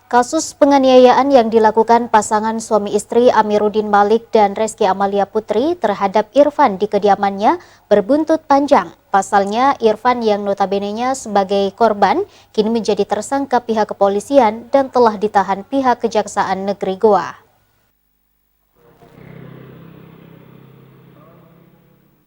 Kasus penganiayaan yang dilakukan pasangan suami istri Amiruddin Malik dan Reski Amalia Putri terhadap Irfan di kediamannya berbuntut panjang. Pasalnya, Irfan yang notabene-nya sebagai korban kini menjadi tersangka pihak kepolisian dan telah ditahan pihak Kejaksaan Negeri Goa.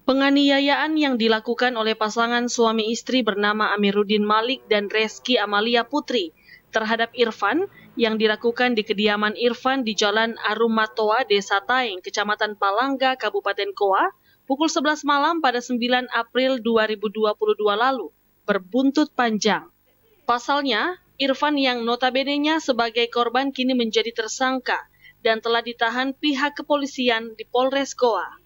Penganiayaan yang dilakukan oleh pasangan suami istri bernama Amiruddin Malik dan Reski Amalia Putri terhadap Irfan yang dilakukan di kediaman Irfan di Jalan Arumatoa, Desa Taeng, Kecamatan Palangga, Kabupaten Goa, pukul 11 malam pada 9 April 2022 lalu, berbuntut panjang. Pasalnya, Irfan yang notabene-nya sebagai korban kini menjadi tersangka dan telah ditahan pihak kepolisian di Polres Goa.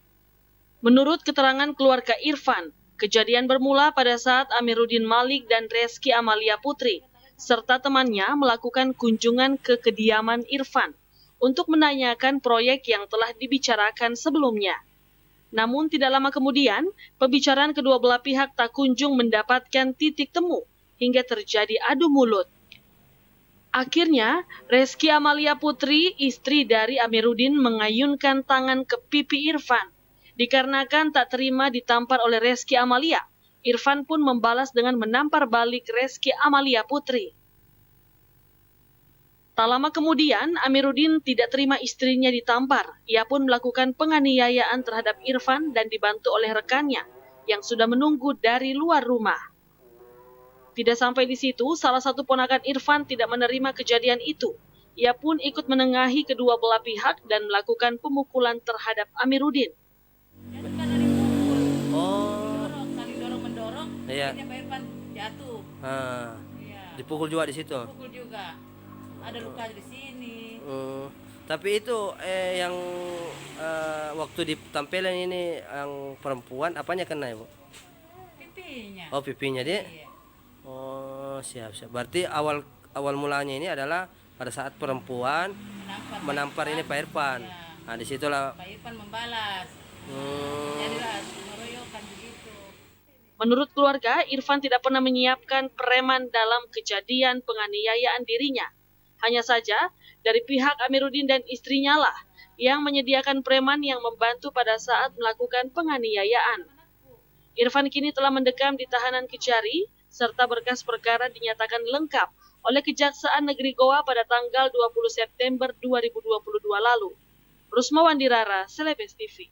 Menurut keterangan keluarga Irfan, kejadian bermula pada saat Amiruddin Malik dan Reski Amalia Putri serta temannya melakukan kunjungan ke kediaman Irfan untuk menanyakan proyek yang telah dibicarakan sebelumnya. Namun tidak lama kemudian, pembicaraan kedua belah pihak tak kunjung mendapatkan titik temu hingga terjadi adu mulut. Akhirnya, Reski Amalia Putri, istri dari Amiruddin, mengayunkan tangan ke pipi Irfan. Dikarenakan tak terima ditampar oleh Reski Amalia, Irfan pun membalas dengan menampar balik Reski Amalia Putri. Tak lama kemudian, Amiruddin tidak terima istrinya ditampar. Ia pun melakukan penganiayaan terhadap Irfan dan dibantu oleh rekannya yang sudah menunggu dari luar rumah. Tidak sampai di situ, salah satu ponakan Irfan tidak menerima kejadian itu. Ia pun ikut menengahi kedua belah pihak dan melakukan pemukulan terhadap Amiruddin. Saling dorong-mendorong, Iya. akhirnya Pak Irfan jatuh. Iya. Dipukul juga di situ. Pukul juga. Ada luka di sini. Tapi itu yang waktu di tampilan ini yang perempuan apanya kena ya, Bu? Pipinya. Oh, pipinya dia. Iya. Oh, siap. Berarti awal mulanya ini adalah pada saat perempuan menampar ini Pak Irfan. Ya. Nah, disitulah. Pak Irfan membalas. Jadilah meroyokan begitu. Menurut keluarga, Irfan tidak pernah menyiapkan preman dalam kejadian penganiayaan dirinya. Hanya saja, dari pihak Amiruddin dan istrinya lah yang menyediakan preman yang membantu pada saat melakukan penganiayaan. Irfan kini telah mendekam di tahanan Kejari, serta berkas perkara dinyatakan lengkap oleh Kejaksaan Negeri Goa pada tanggal 20 September 2022 lalu. Rusma Wandirara, Celebes TV.